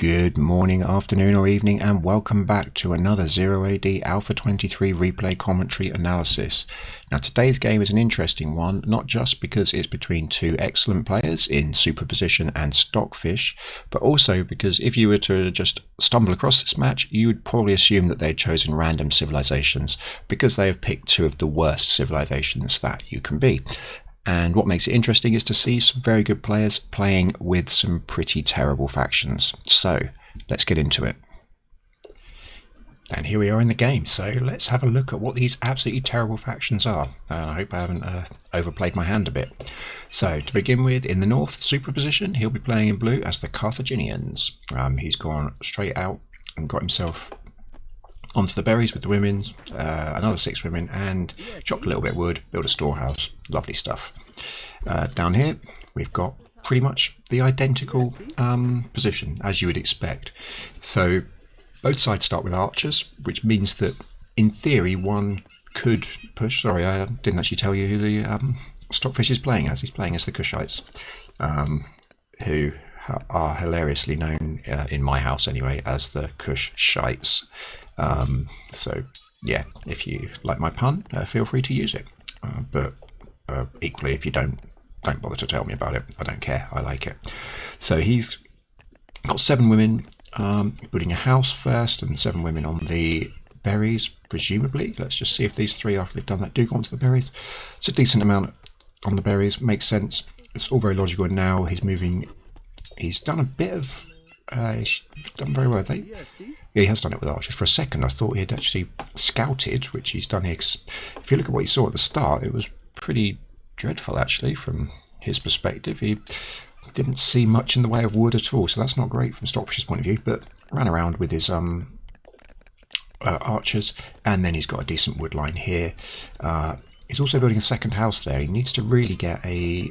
Good morning, afternoon or evening, and welcome back to another 0AD Alpha 23 replay commentary analysis. Now today's game is an interesting one, not just because it's between two excellent players in SuperPOSITION and Stockfish, but also because if you were to just stumble across this match, you would probably assume that they'd chosen random civilizations because they have picked two of the worst civilizations that you can be. And what makes it interesting is to see some very good players playing with some pretty terrible factions. So let's get into it. And here we are in the game. So let's have a look at what these absolutely terrible factions are. I hope I haven't overplayed my hand a bit. So to begin with, in the north, SuperPOSITION, he'll be playing in blue as the Carthaginians. He's gone straight out and got himself onto the berries with the women's, another 6 women, and chopped a little bit of wood, built a storehouse. Lovely stuff. Down here we've got pretty much the identical position as you would expect. So both sides start with archers, which means that in theory one could push. Sorry, I didn't actually tell you who the Stockfish is playing as. He's playing as the Kushites, who are hilariously known in my house anyway as the Kushites. So yeah, if you like my pun, feel free to use it, but equally if you don't bother to tell me about it. I don't care, I like it. So he's got 7 women building a house first, and 7 women on the berries presumably. Let's just see if these 3 after they've done that do go onto the berries. It's a decent amount on the berries, makes sense. It's all very logical. And now he's moving. He's done a bit of he's done very well. Yeah, he has done it with archers. For a second I thought he had actually scouted, which he's done here. If you look at what he saw at the start, it was pretty dreadful actually from his perspective. He didn't see much in the way of wood at all, so that's not great from Stockfish's point of view, but ran around with his archers, and then he's got a decent wood line here. He's also building a second house there. He needs to really get a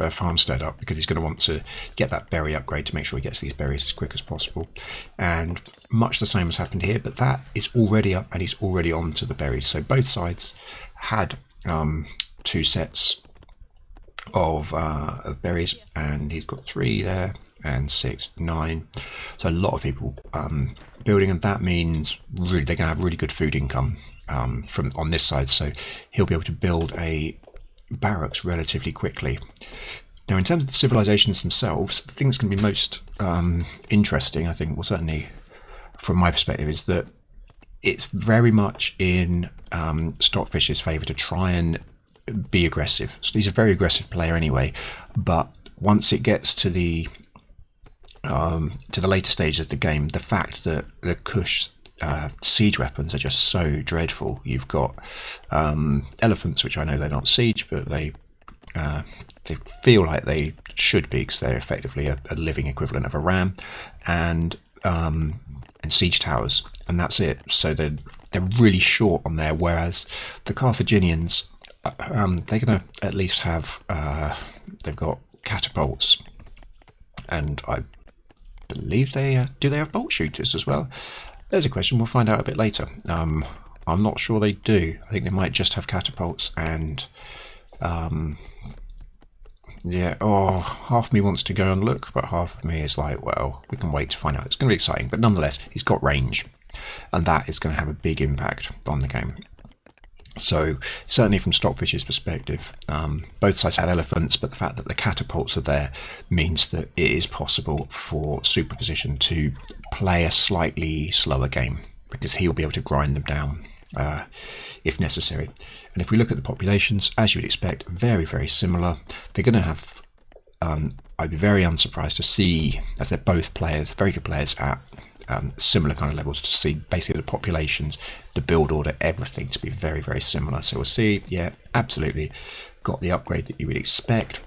farmstead up because he's going to want to get that berry upgrade to make sure he gets these berries as quick as possible. And much the same has happened here, but that is already up and he's already on to the berries. So both sides had 2 sets of berries, and he's got 3 there and 6, 9. So a lot of people building, and that means really they're going to have really good food income from on this side. So he'll be able to build a barracks relatively quickly. Now in terms of the civilizations themselves, the thing that's going to be most interesting, I think, well certainly from my perspective, is that it's very much in Stockfish's favour to try and be aggressive. So he's a very aggressive player anyway, but once it gets to the later stages of the game, the fact that the Kush siege weapons are just so dreadful. You've got elephants, which I know they're not siege, but they feel like they should be because they're effectively a living equivalent of a ram, and siege towers, and that's it. So they're really short on there, whereas the Carthaginians, they're going to at least have they've got catapults, and I believe they do they have bolt shooters as well. There's a question, we'll find out a bit later. I'm not sure they do. I think they might just have catapults, and yeah, half of me wants to go and look, but half of me is like, well, we can wait to find out. It's going to be exciting, but nonetheless, he's got range, and that is going to have a big impact on the game. So certainly from Stockfish's perspective, both sides have elephants, but the fact that the catapults are there means that it is possible for SuperPOSITION to play a slightly slower game, because he'll be able to grind them down if necessary. And if we look at the populations, as you would expect, very, very similar. They're going to have, I'd be very unsurprised to see, as they're both players, very good players at similar kind of levels, to see basically the populations, the build order, everything to be very, very similar. So we'll see, yeah, absolutely got the upgrade that you would expect.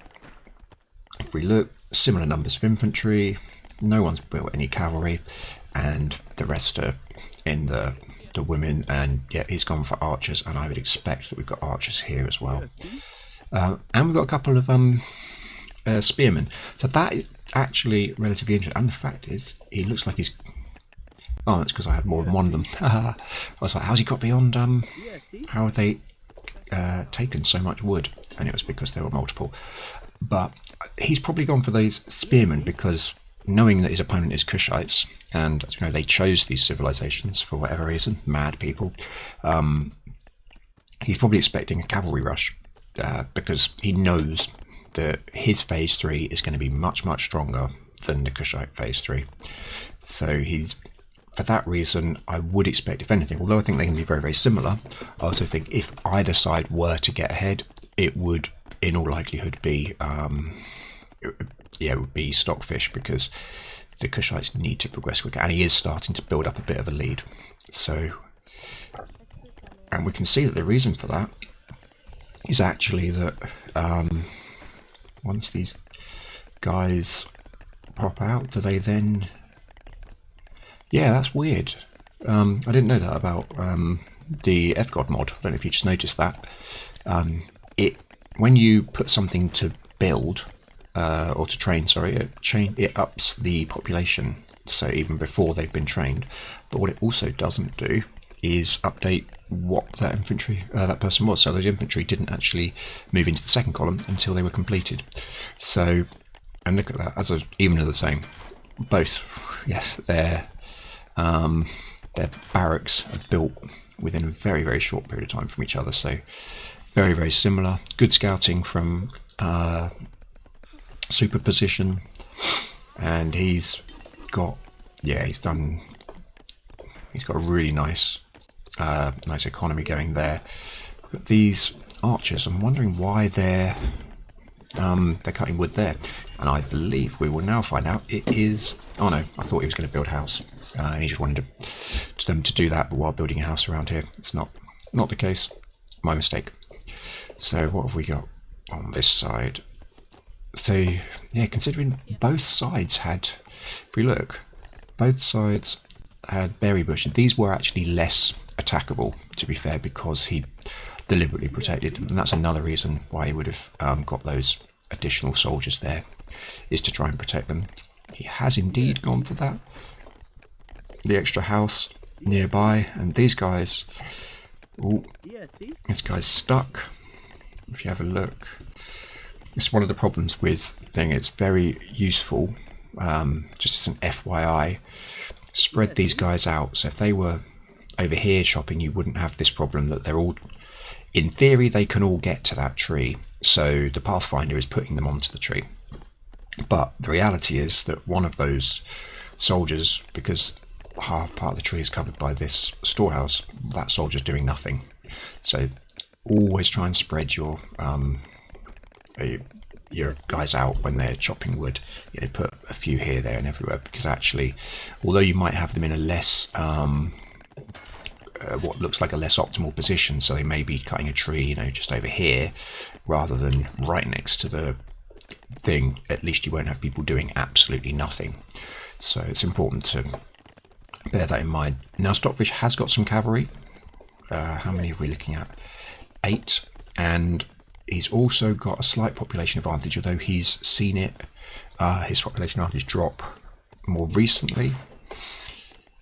If we look, similar numbers of infantry, no one's built any cavalry, and the rest are in the women, and yeah, he's gone for archers, and I would expect that we've got archers here as well. And we've got a couple of spearmen, so that is actually relatively interesting. And the fact is, he looks like he's, oh, that's because I had more than one of them. I was like, how's he got beyond, how have they taken so much wood? And it was because there were multiple. But he's probably gone for these spearmen because knowing that his opponent is Kushites, and you know they chose these civilizations for whatever reason, mad people, he's probably expecting a cavalry rush because he knows that his phase 3 is going to be much stronger than the Kushite phase 3. So for that reason, I would expect, if anything, although I think they can be very similar, I also think if either side were to get ahead, it would in all likelihood be it would be Stockfish, because the Kushites need to progress quicker, and he is starting to build up a bit of a lead. So, and we can see that the reason for that is actually that once these guys pop out, do they then... Yeah, that's weird. I didn't know that about the F-God mod. I don't know if you just noticed that. When you put something to build, or to train, sorry, it ups the population, so even before they've been trained. But what it also doesn't do is update what that infantry, that person was. So those infantry didn't actually move into the second column until they were completed. So, and look at that, even are the same. Both, yes, their barracks are built within a very short period of time from each other. So very similar. Good scouting from SuperPOSITION, and he's got a really nice economy going there. But these archers, I'm wondering why they're cutting wood there, and I believe we will now find out it is... Oh no, I thought he was going to build a house, and he just wanted them to do that while building a house around here. It's not the case. My mistake. So what have we got on this side? So yeah, considering both sides had, if we look, both sides had berry bushes. These were actually less attackable, to be fair, because he deliberately protected them, and that's another reason why he would have got those additional soldiers there, is to try and protect them. He has indeed gone for that. The extra house nearby, and these guys... Oh, this guy's stuck. If you have a look, it's one of the problems with thing. It's very useful, just as an FYI, spread these guys out. So if they were over here shopping, you wouldn't have this problem that they're all, in theory, they can all get to that tree. So the Pathfinder is putting them onto the tree. But the reality is that one of those soldiers, because half part of the tree is covered by this storehouse, that soldier's doing nothing. So always try and spread your guys out when they're chopping wood. You put a few here, there and everywhere, because actually, although you might have them in a less what looks like a less optimal position, so they may be cutting a tree, just over here rather than right next to the thing, at least you won't have people doing absolutely nothing. So it's important to bear that in mind. Now Stockfish has got some cavalry. How many are we looking at? 8, and he's also got a slight population advantage, although he's seen it, his population advantage drop more recently,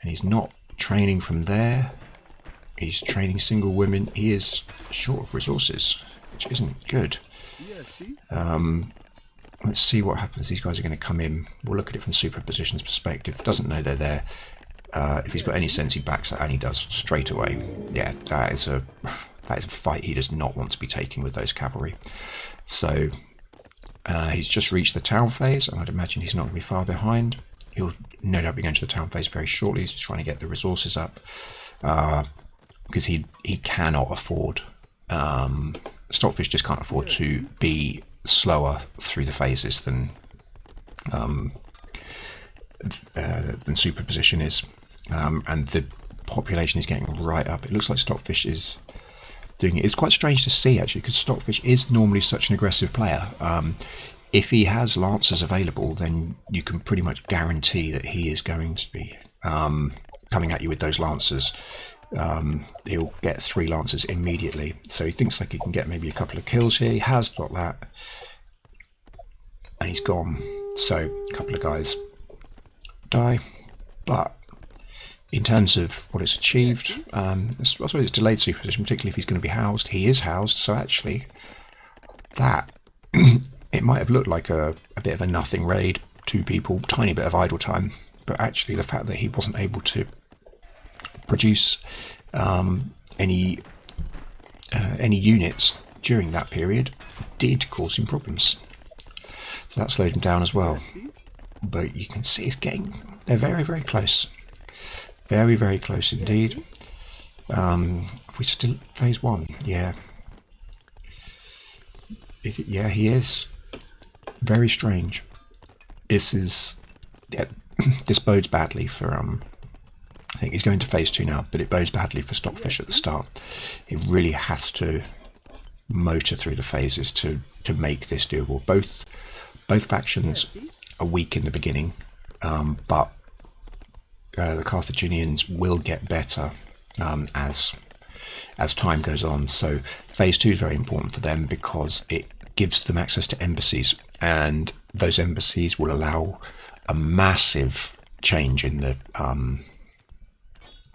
and he's not training from there. He's training single women. He is short of resources, which isn't good. Let's see what happens. These guys are going to come in. We'll look at it from SuperPOSITION's perspective. Doesn't know they're there. If he's got any sense, he backs that, and he does straight away. Yeah, that is a fight he does not want to be taking with those cavalry. So he's just reached the town phase, and I'd imagine he's not going to be far behind. He'll no doubt be going to the town phase very shortly. He's just trying to get the resources up, because he cannot afford, Stockfish just can't afford to be slower through the phases than SuperPOSITION is, and the population is getting right up. It looks like Stockfish is doing it. It's quite strange to see, actually, because Stockfish is normally such an aggressive player. If he has lancers available, then you can pretty much guarantee that he is going to be coming at you with those lancers. He'll get 3 lancers immediately, so he thinks like he can get maybe a couple of kills here. He has got that, and he's gone. So a couple of guys die, but in terms of what it's achieved, I suppose it's delayed SuperPOSITION, particularly if he's going to be housed. He is housed, so actually that it might have looked like a bit of a nothing raid. two people, tiny bit of idle time, but actually the fact that he wasn't able to produce any units during that period did cause him problems. So that slowed him down as well. But you can see they're very, very close. Very, very close indeed. We still phase 1, yeah. Yeah, he is. Very strange. This bodes badly for I think he's going to phase 2 now, but it bodes badly for Stockfish at the start. It really has to motor through the phases to make this doable. Both factions are weak in the beginning, but the Carthaginians will get better as time goes on. So phase 2 is very important for them because it gives them access to embassies, and those embassies will allow a massive change in the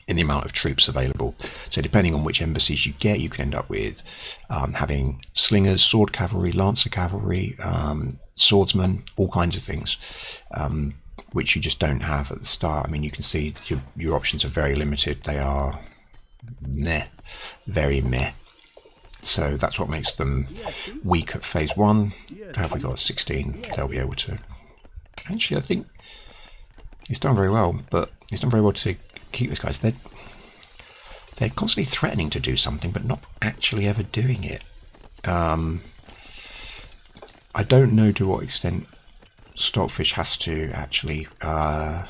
amount of troops available. So depending on which embassies you get, you can end up with having slingers, sword cavalry, lancer cavalry, swordsmen, all kinds of things, which you just don't have at the start. I mean, you can see your options are very limited. They are meh, very meh. So that's what makes them weak at phase 1. Have we got 16? They'll be able to. Actually, I think he's done very well, but he's done very well to keep these guys. They're constantly threatening to do something, but not actually ever doing it. I don't know to what extent Stockfish has to actually what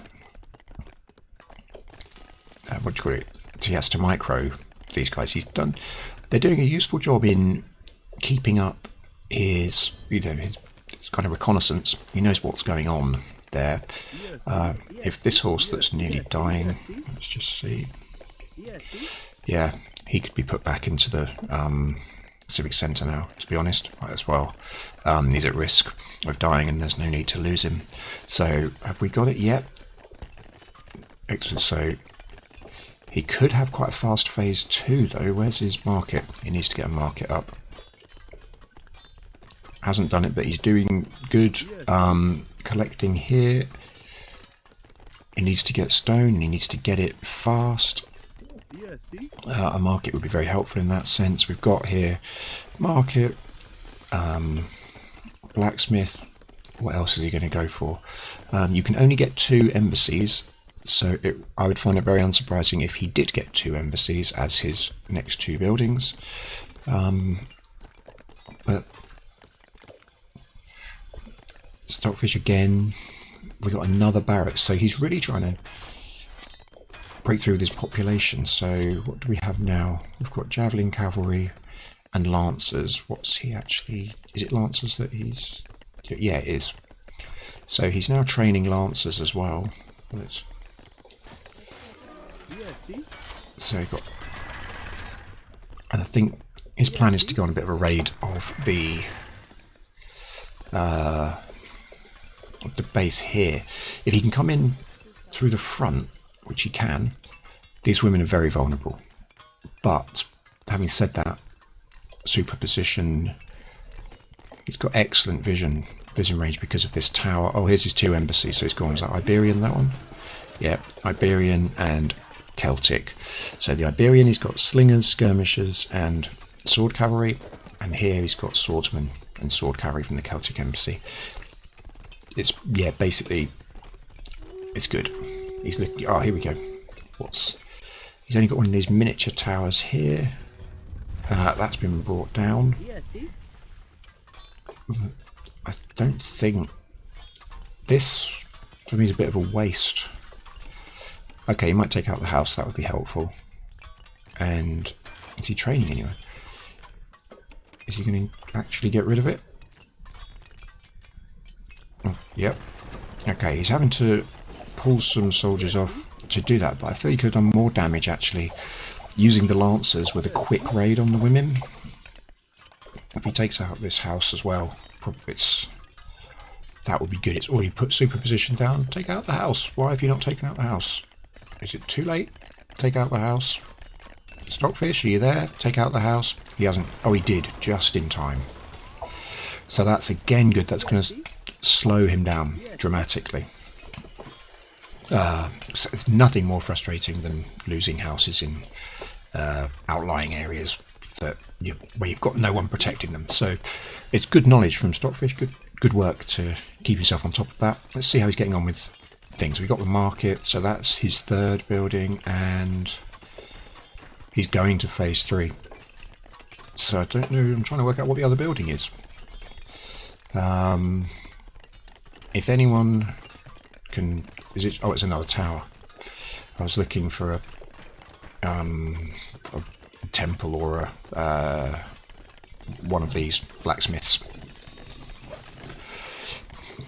do you call it? He has to micro these guys. They're doing a useful job in keeping up his kind of reconnaissance. He knows what's going on there. If this horse that's nearly dying, let's just see. Yeah, he could be put back into the civic centre now, to be honest, as well. He's at risk of dying and there's no need to lose him. So have we got it yet? Excellent. So he could have quite a fast phase 2 though. Where's his market? He needs to get a market up. Hasn't done it, but he's doing good. Collecting here. He needs to get stone and he needs to get it fast. A market would be very helpful in that sense. We've got here market, blacksmith. What else is he going to go for? You can only get 2 embassies, so I would find it very unsurprising if he did get 2 embassies as his next 2 buildings. But Stockfish again, we got another barracks, so he's really trying to break through this population. So what do we have now? We've got javelin cavalry and lancers. What's he actually? Is it lancers that he's? Yeah, it is. So he's now training lancers as well. So he got, and I think his plan is to go on a bit of a raid of the base here. If he can come in through the front, which he can, these women are very vulnerable. But having said that, superposition, he's got excellent vision range because of this tower. Oh, here's his 2 embassies. So he's gone, is that Iberian, that one? Yeah, Iberian and Celtic. So the Iberian, he's got slingers, skirmishers and sword cavalry, and here he's got swordsmen and sword cavalry from the Celtic embassy. It's, yeah, basically it's good. He's looking, oh, here we go. He's only got one of these miniature towers here. That's been brought down. I don't think this for me is a bit of a waste. Okay, he might take out the house, that would be helpful. And is he training anyway? Is he going to actually get rid of it? Oh, yep. Okay, he's having to pull some soldiers off to do that, but I feel he could have done more damage actually using the lancers with a quick raid on the women. If he takes out this house as well, that would be good. It's already put superposition down. Take out the house. Why have you not taken out the house? Is it too late? Take out the house. Stockfish, are you there? Take out the house. He hasn't. Oh, he did, just in time. So that's again good. That's going to slow him down dramatically. So it's nothing more frustrating than losing houses in outlying areas where you've got no one protecting them. So it's good knowledge from Stockfish, good work to keep yourself on top of that. Let's see how he's getting on with things. We've got the market, so that's his third building, and he's going to phase 3. So I don't know, I'm trying to work out what the other building is. If anyone can, oh, it's another tower. I was looking for a temple or one of these blacksmiths.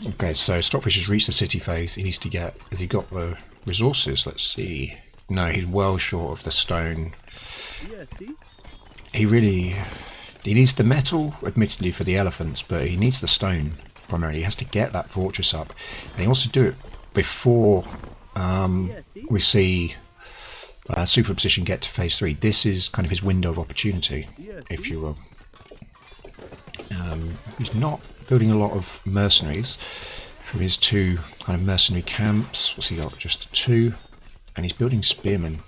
Okay, so Stockfish has reached the city phase. He needs to get, has he got the resources? Let's see. No, he's well short of the stone. He needs the metal, admittedly, for the elephants, but he needs the stone primarily. He has to get that fortress up, and he wants to do it before we see SuperPOSITION get to phase 3. This is kind of his window of opportunity, if you will. He's not building a lot of mercenaries from his 2 kind of mercenary camps. What's he got? Just 2, and he's building spearmen.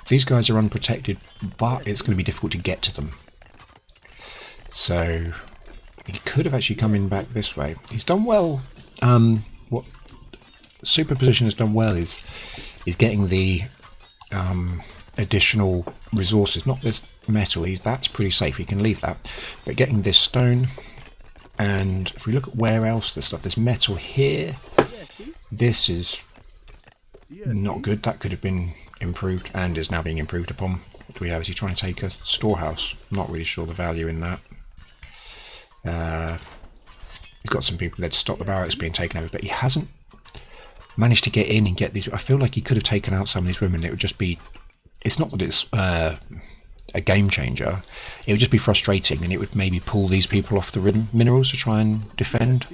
These guys are unprotected, but it's going to be difficult to get to them. So he could have actually come in back this way. He's done well. What SuperPOSITION has done well is getting the additional resources, not this metal. That's pretty safe. He can leave that, but getting this stone. And if we look at where else there's stuff, there's metal here. This is not good. That could have been improved and is now being improved upon. What do we have? Is he trying to take a storehouse? Not really sure the value in that. He's got some people there to stop the barracks being taken over, but he hasn't managed to get in and get these. I feel like he could have taken out some of these women. It would just be, it's not that it's a game changer, it would just be frustrating, and it would maybe pull these people off the minerals to try and defend.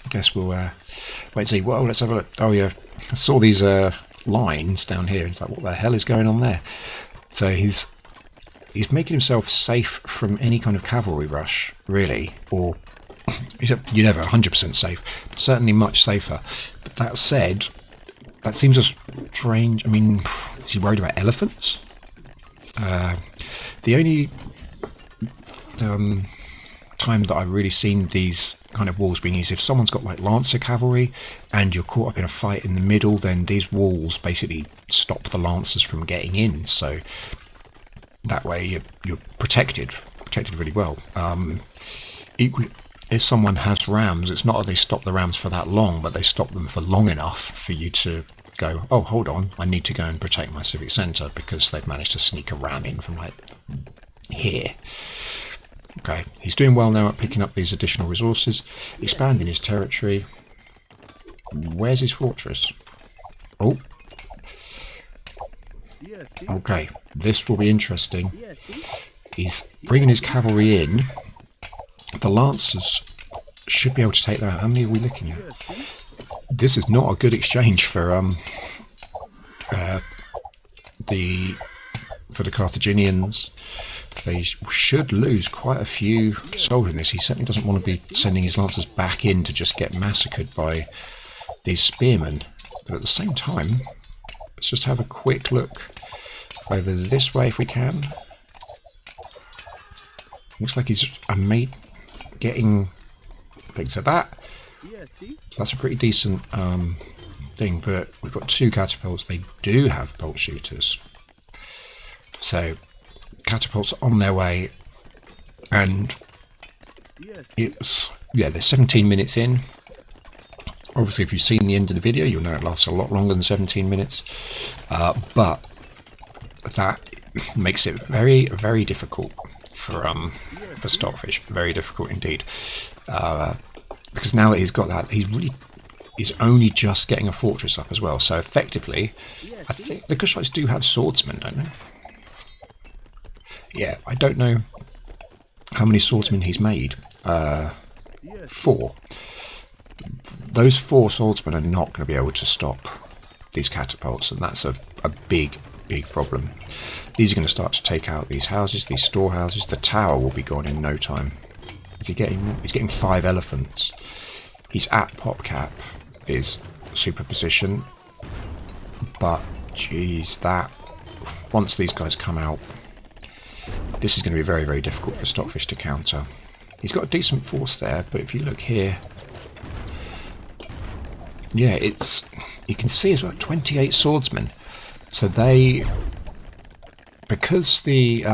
I guess we'll wait and see. Well, let's have a look. Oh yeah, I saw these lines down here. It's like, what the hell is going on there? So he's making himself safe from any kind of cavalry rush, really, or you're never 100% safe, but certainly much safer. But that said, that seems a strange. I mean, is he worried about elephants? The only time that I've really seen these kind of walls being used, if someone's got like lancer cavalry and you're caught up in a fight in the middle, then these walls basically stop the lancers from getting in, so that way you're protected really well. Equally, if someone has rams, it's not that they stop the rams for that long, but they stop them for long enough for you to go, oh, hold on, I need to go and protect my civic centre, because they've managed to sneak a ram in from like here. Okay, he's doing well now at picking up these additional resources, expanding his territory. Where's his fortress? Oh. Okay, this will be interesting. He's bringing his cavalry in. The lancers should be able to take that out. How many are we looking at? This is not a good exchange for the Carthaginians. They should lose quite a few soldiers in this. He certainly doesn't want to be sending his lancers back in to just get massacred by these spearmen. But at the same time, let's just have a quick look over this way if we can. Looks like he's a mate getting things like that. So that's a pretty decent thing, but we've got 2 catapults. They do have bolt shooters. So catapults on their way, and it's, yeah, they're 17 minutes in. Obviously, if you've seen the end of the video, you'll know it lasts a lot longer than 17 minutes, but that makes it very, very difficult for Stockfish. Very difficult indeed, because now that he's got that, he's only just getting a fortress up as well. So effectively, I think the Kushites do have swordsmen, don't they? Yeah, I don't know how many swordsmen he's made. 4. Those 4 swordsmen are not going to be able to stop these catapults, and that's a big, big problem. These are going to start to take out these houses, these storehouses. The tower will be gone in no time. He's getting 5 elephants. He's at pop cap, is superposition, but geez, that once these guys come out, this is going to be very, very difficult for Stockfish to counter. He's got a decent force there, but if you look here, yeah, you can see as well 28 swordsmen. So because there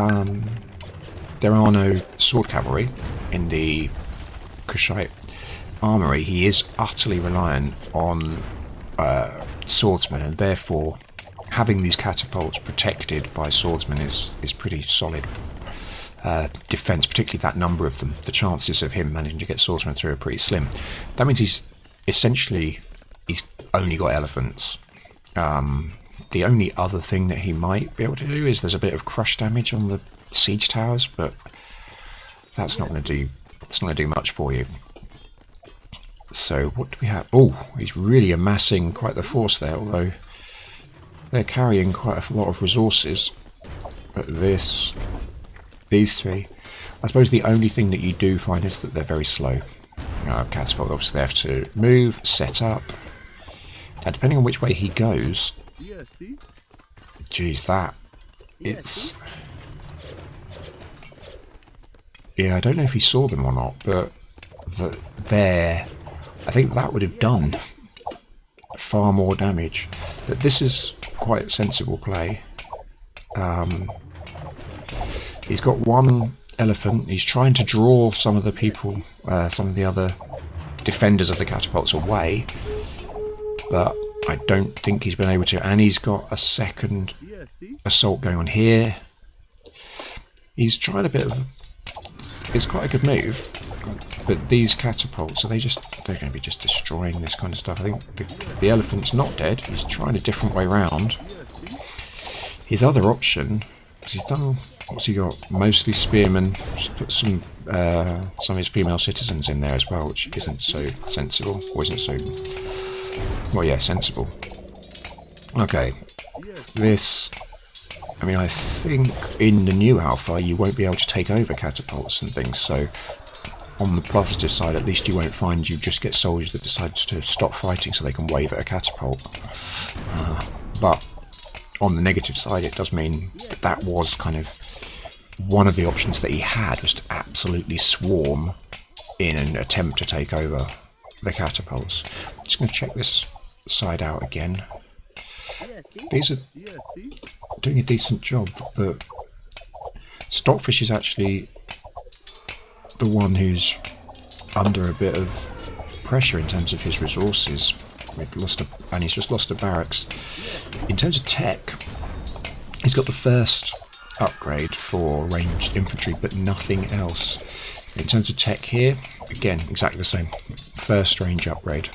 are no sword cavalry in the Kushite armory, he is utterly reliant on swordsmen, and therefore having these catapults protected by swordsmen is pretty solid defense, particularly that number of them. The chances of him managing to get swordsmen through are pretty slim. That means he's only got elephants. The only other thing that he might be able to do is there's a bit of crush damage on the siege towers, but that's not going to do much for you. So what do we have? Oh, he's really amassing quite the force there, although they're carrying quite a lot of resources. But these three, I suppose the only thing that you do find is that they're very slow. Catapult, obviously they have to move, set up, and depending on which way he goes, geez, yeah, I don't know if he saw them or not, but I think that would have done far more damage. But this is quite a sensible play. He's got one elephant. He's trying to draw some of the people, some of the other defenders of the catapults away, but I don't think he's been able to. And he's got a second assault going on here. He's tried a bit of... It's quite a good move, but these catapults, they're going to be just destroying this kind of stuff. I think the elephant's not dead. He's trying a different way round. His other option, he's done... What's he got? Mostly spearmen. Just put some of his female citizens in there as well, which isn't so sensible, or isn't so... Well, yeah, sensible. Okay, this... I mean, I think in the new alpha you won't be able to take over catapults and things, so on the positive side at least you won't find you just get soldiers that decide to stop fighting so they can wave at a catapult. But on the negative side it does mean that was kind of one of the options that he had, was to absolutely swarm in an attempt to take over the catapults. I'm just going to check this side out again. These are doing a decent job, but Stockfish is actually the one who's under a bit of pressure in terms of his resources. And he's just lost a barracks. In terms of tech, he's got the first upgrade for ranged infantry, but nothing else. In terms of tech here, again, exactly the same. First range upgrade.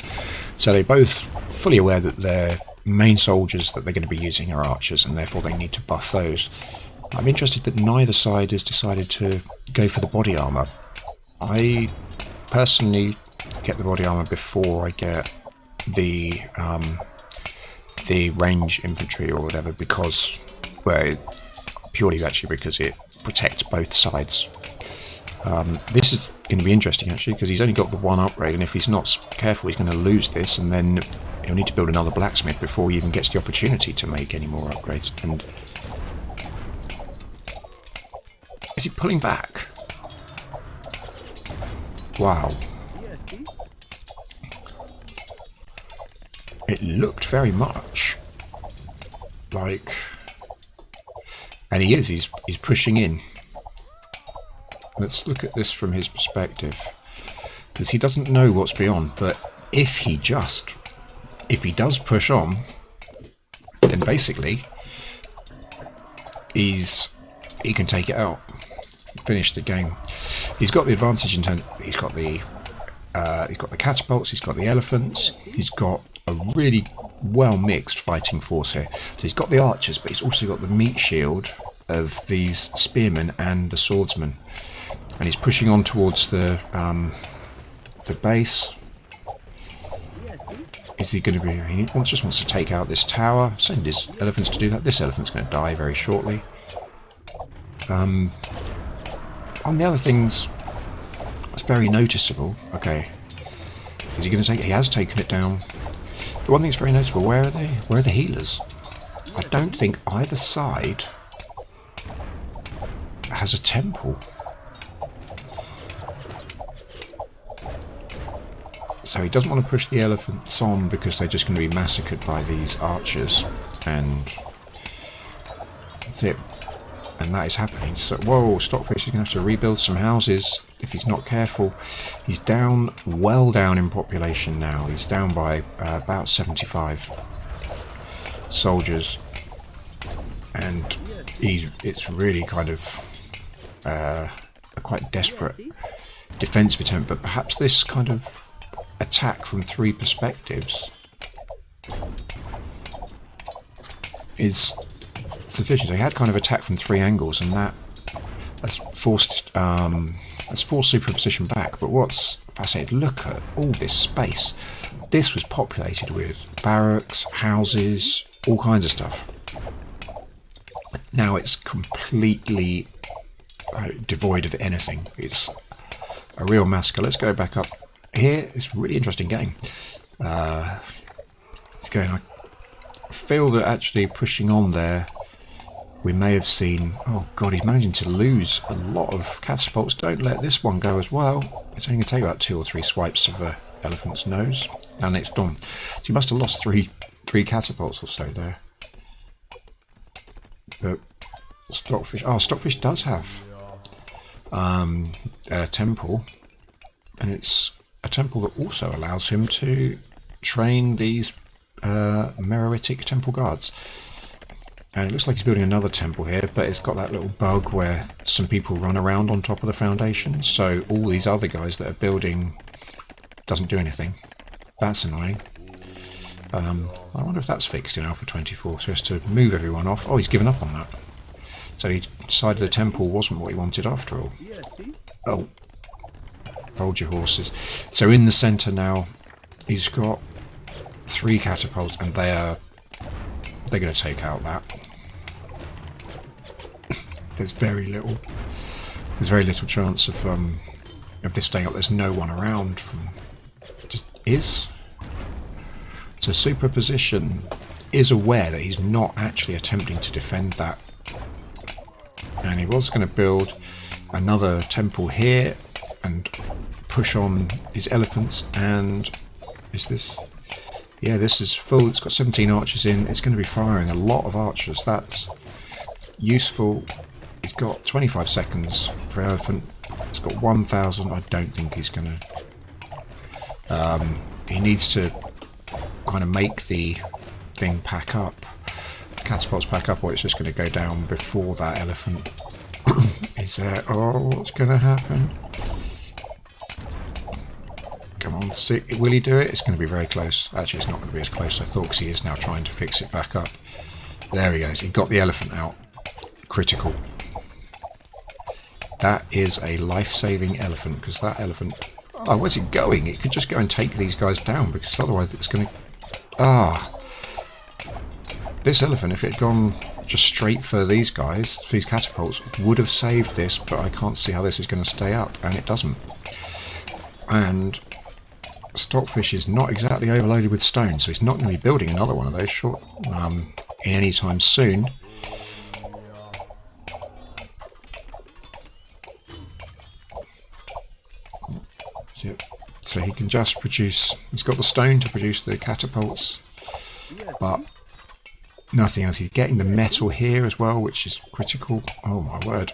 So they're both fully aware that their main soldiers that they're going to be using are archers, and therefore they need to buff those. I'm interested that neither side has decided to go for the body armour. I personally get the body armour before I get the range infantry or whatever, because, well, purely actually because it protects both sides. This is going to be interesting actually, because he's only got the one upgrade, and if he's not careful he's going to lose this, and then he'll need to build another blacksmith before he even gets the opportunity to make any more upgrades. And is he pulling back? Wow. It looked very much like, and he's pushing in. Let's look at this from his perspective, because he doesn't know what's beyond, but if he does push on, then basically he can take it out, finish the game. He's got the advantage in terms, he's got the catapults, he's got the elephants, he's got a really well mixed fighting force here. So he's got the archers, but he's also got the meat shield of these spearmen and the swordsmen, and he's pushing on towards the base. Is he going to be... He just wants to take out this tower, send his elephants to do that. This elephant's going to die very shortly. On the other things, I very noticeable. Okay. Is he going to take it? He has taken it down. The one thing that's very noticeable, where are they? Where are the healers? I don't think either side has a temple. So he doesn't want to push the elephants on because they're just going to be massacred by these archers. And that's it. And that is happening. So, whoa, Stockfish is going to have to rebuild some houses if he's not careful. He's down, well down in population now. He's down by about 75 soldiers. And it's really kind of a quite desperate defensive attempt. But perhaps this kind of attack from 3 perspectives is sufficient. So he had kind of attack from 3 angles, and that's forced superposition back. But what's fascinating, look at all this space. This was populated with barracks, houses, all kinds of stuff. Now it's completely devoid of anything. It's a real massacre. Let's go back up here. It's a really interesting game. It's going. I feel that actually pushing on there, we may have seen. Oh god, he's managing to lose a lot of catapults. Don't let this one go as well. It's only going to take about 2 or 3 swipes of the elephant's nose, and it's done. So you must have lost three catapults or so there. But Stockfish. Oh, Stockfish does have a temple, and it's a temple that also allows him to train these Meroitic temple guards. And it looks like he's building another temple here, but it's got that little bug where some people run around on top of the foundations, so all these other guys that are building doesn't do anything. That's annoying. I wonder if that's fixed in Alpha 24, so he has to move everyone off. Oh, he's given up on that. So he decided the temple wasn't what he wanted after all. Oh. Hold your horses. So in the centre now, he's got 3 catapults, and they're going to take out that. There's very little chance of this staying up. There's no one around. Just is. So Superposition is aware that he's not actually attempting to defend that, and he was going to build another temple here and push on his elephants. And is this? Yeah, this is full. It's got 17 archers in. It's going to be firing a lot of archers. That's useful. He's got 25 seconds for elephant. It's got 1,000. I don't think he's going to. He needs to kind of make the thing pack up, the catapults pack up, or it's just going to go down before that elephant is there. Oh, what's going to happen? Come on, see, will he do it? It's going to be very close. Actually, it's not going to be as close as I thought, because he is now trying to fix it back up. There he goes. He got the elephant out. Critical. That is a life-saving elephant, because that elephant... Oh, where's it going? It could just go and take these guys down, because otherwise it's going to... Ah! This elephant, if it had gone just straight for these guys, for these catapults, would have saved this, but I can't see how this is going to stay up, and it doesn't. And Stockfish is not exactly overloaded with stone, so he's not going to be building another one of those in any time soon. Yep. So he can just produce, he's got the stone to produce the catapults, but nothing else. He's getting the metal here as well, which is critical. Oh my word.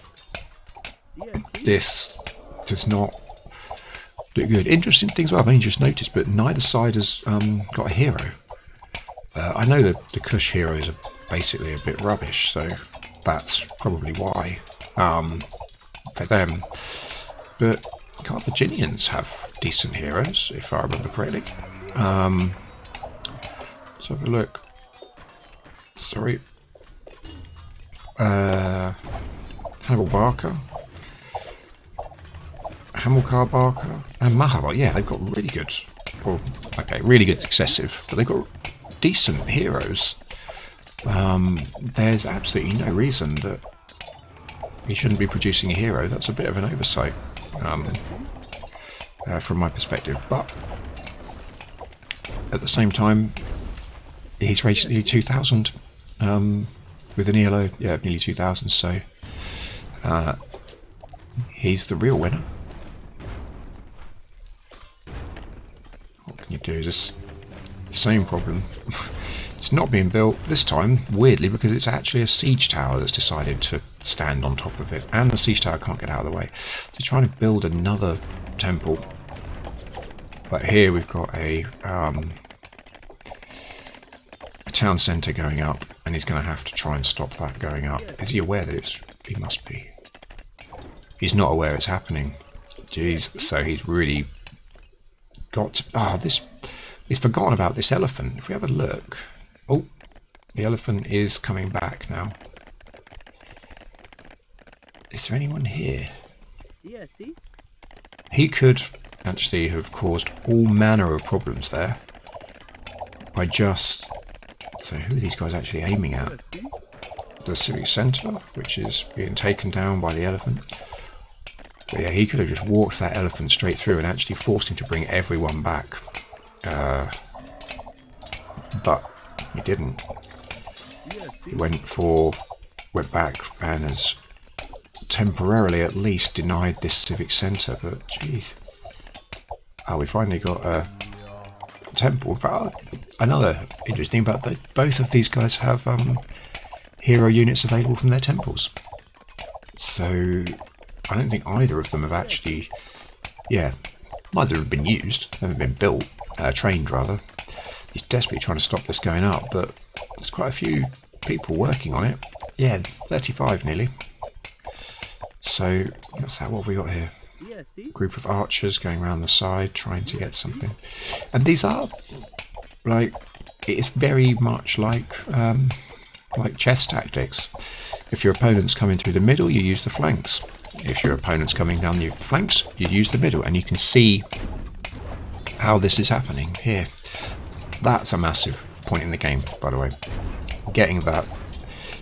This does not do good. Interesting things I've only just noticed, but neither side has got a hero. I know that the Kush heroes are basically a bit rubbish, so that's probably why for them. But Carthaginians have decent heroes, if I remember correctly. Let's have a look. Sorry. Hannibal Barker. Hamilcar Barker. And Mahabar. Yeah, they've got really good... Well, okay, really good Decisive. But they've got decent heroes. There's absolutely no reason that he shouldn't be producing a hero. That's a bit of an oversight. from my perspective. But at the same time, he's rated nearly 2,000 with an ELO, yeah, nearly 2,000. So he's the real winner. What can you do? Just the same problem. It's not being built this time, weirdly, because it's actually a siege tower that's decided to stand on top of it, and the siege tower can't get out of the way. So he's trying to build another temple, but here we've got a town centre going up, and he's going to have to try and stop that going up. Is he aware that it's... He must be. He's not aware it's happening. Jeez, so he's really got to... this... He's forgotten about this elephant. If we have a look... Oh, the elephant is coming back now. Is there anyone here? Yeah, see? He could actually have caused all manner of problems there by just... So who are these guys actually aiming at? The civic centre, which is being taken down by the elephant. But yeah, he could have just walked that elephant straight through and actually forced him to bring everyone back. But he didn't. He went back and has temporarily at least denied this civic centre, but jeez. Oh, we finally got a temple. But another interesting thing about both of these guys have hero units available from their temples. So I don't think either of them have actually, yeah, neither have been used, haven't been built, trained rather. He's desperately trying to stop this going up, but there's quite a few people working on it. Yeah, 35 nearly. So that's that. What have we got here? Group of archers going around the side trying to get something. And these are like, it's very much like chess tactics. If your opponent's coming through the middle, you use the flanks. If your opponent's coming down the flanks, you use the middle, and you can see how this is happening here. That's a massive point in the game, by the way. Getting that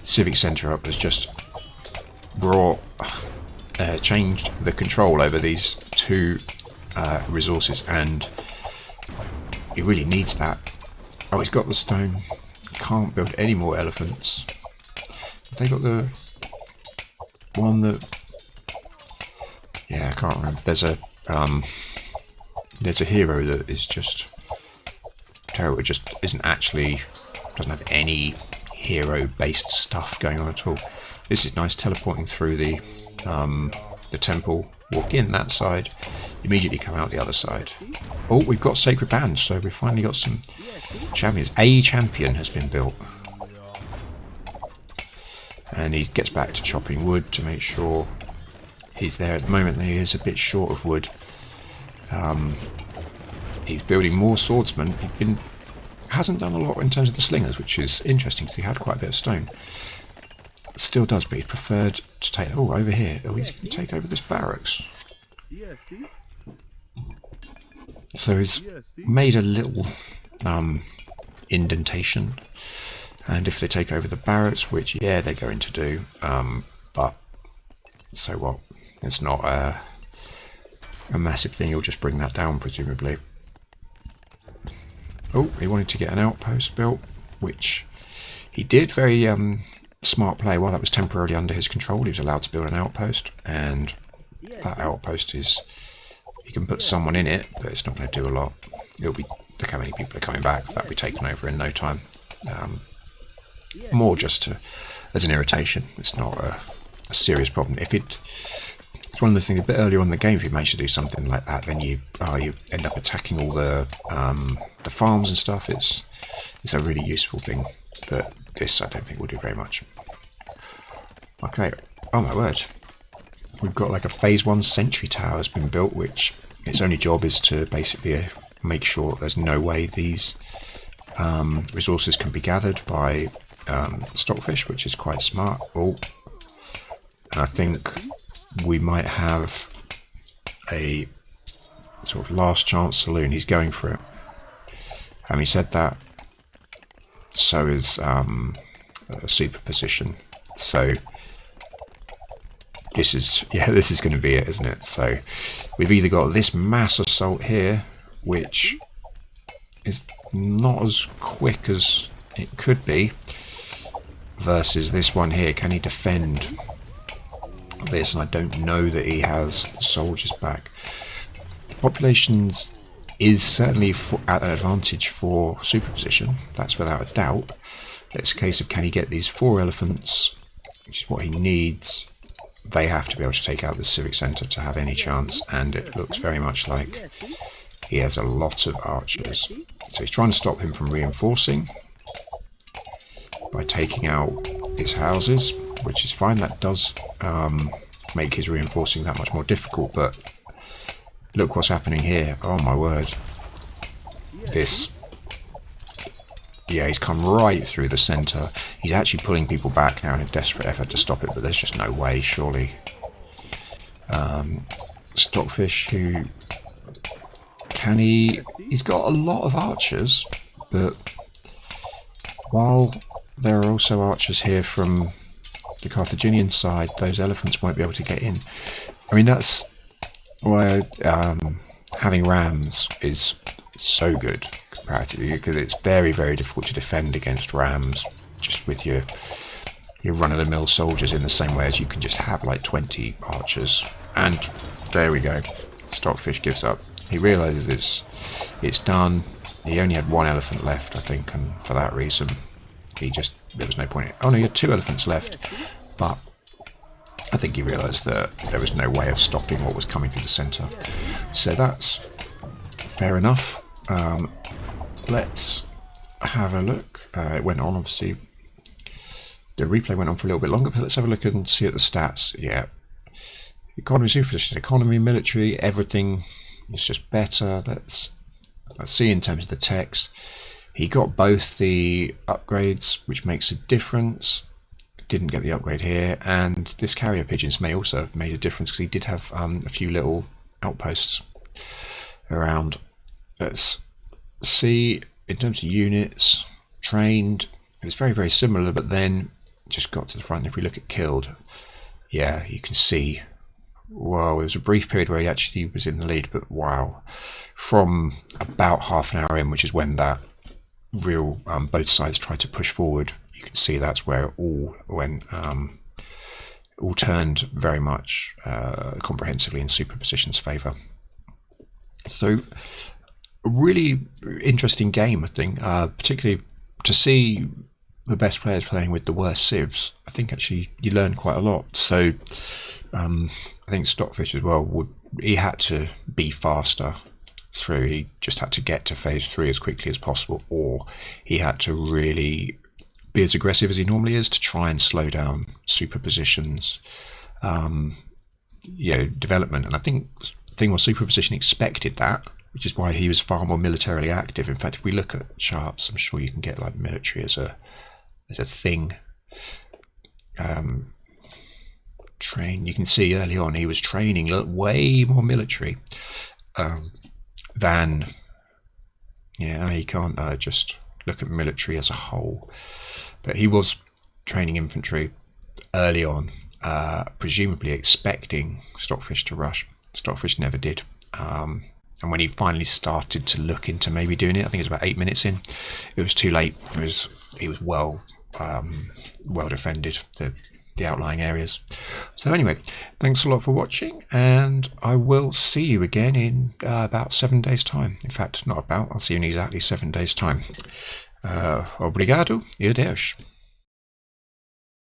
civic centre up has just brought, changed the control over these two resources, and he really needs that. Oh, he's got the stone. Can't build any more elephants. They got the one that... Yeah, I can't remember. There's a hero that is just terrible. It just isn't actually, doesn't have any hero-based stuff going on at all. This is nice, teleporting through the temple. Walk in that side, immediately come out the other side. Oh, we've got sacred bands, so we've finally got some champions. A champion has been built. And he gets back to chopping wood to make sure he's there. At the moment he is a bit short of wood. He's building more swordsmen. Hasn't done a lot in terms of the slingers, which is interesting because he had quite a bit of stone. Still does, but he preferred to take... Oh, over here. Oh, he's going to take over this barracks. So he's made a little indentation. And if they take over the barracks, which, yeah, they're going to do, but so what? It's not a massive thing. He'll just bring that down, presumably. Oh, he wanted to get an outpost built, which he did. Very smart play. While that was temporarily under his control, he was allowed to build an outpost, and that outpost is... You can put someone in it, but it's not going to do a lot. It'll be... Look how many people are coming back. That'll be taken over in no time. More just as an irritation. It's not a serious problem. If it's one of those things a bit earlier on in the game, if you manage to do something like that, then you end up attacking all the farms and stuff. It's a really useful thing, but this I don't think will do very much. Okay, oh my word. We've got like a phase 1 sentry tower has been built, which its only job is to basically make sure there's no way these resources can be gathered by Stockfish, which is quite smart. Oh, and I think we might have a sort of last chance saloon. He's going for it. Having said that, so is SuperPOSITION. So this is going to be it, isn't it? So we've either got this mass assault here, which is not as quick as it could be, versus this one here. Can he defend this? And I don't know that he has the soldiers back. Populations is certainly at an advantage for superposition, that's without a doubt. It's a case of, can he get these 4 elephants, which is what he needs. They have to be able to take out the civic centre to have any chance, and it looks very much like he has a lot of archers. So he's trying to stop him from reinforcing by taking out his houses, which is fine. That does make his reinforcing that much more difficult, but look what's happening here. Oh my word. This, yeah, he's come right through the centre. He's actually pulling people back now in a desperate effort to stop it, but there's just no way, surely. Stockfish, who can he's got a lot of archers, but while there are also archers here from the Carthaginian side, those elephants won't be able to get in. I mean, that's why having rams is so good comparatively, because it's very, very difficult to defend against rams just with your run-of-the-mill soldiers, in the same way as you can just have like 20 archers. And there we go. Stockfish gives up. He realizes it's done. He only had 1 elephant left, I think, and for that reason there was no point. Oh no, he had 2 elephants left, but I think he realized that there was no way of stopping what was coming through the center. So that's fair enough. Let's have a look. It went on, obviously. The replay went on for a little bit longer, but let's have a look and see at the stats. Yeah. Economy, superposition, economy, military, everything is just better. Let's see in terms of the text. He got both the upgrades, which makes a difference. Didn't get the upgrade here, and this carrier pigeons may also have made a difference, because he did have a few little outposts around. Let's see in terms of units trained. It was very, very similar, but then just got to the front. If we look at killed, yeah, you can see, wow, there was a brief period where he actually was in the lead, but wow, from about half an hour in, which is when that real both sides tried to push forward, you can see that's where it all went, all turned very much comprehensively in superposition's favour. So a really interesting game, I think, particularly to see the best players playing with the worst civs. I think actually you learn quite a lot. So I think Stockfish as well, he had to be faster through. He just had to get to phase 3 as quickly as possible, or he had to really be as aggressive as he normally is to try and slow down superposition's development. And I think the thing was, superposition expected that, which is why he was far more militarily active. In fact, if we look at charts, I'm sure you can get like military as a thing. Train, you can see early on he was training way more military than, you can't just look at military as a whole, but he was training infantry early on, presumably expecting Stockfish to rush. Stockfish never did, and when he finally started to look into maybe doing it, I think it was about 8 minutes in, it was too late. He was well defended, the outlying areas. So anyway, thanks a lot for watching, and I will see you again in about 7 days time. In fact, not about, I'll see you in exactly 7 days time. Obrigado e adeus.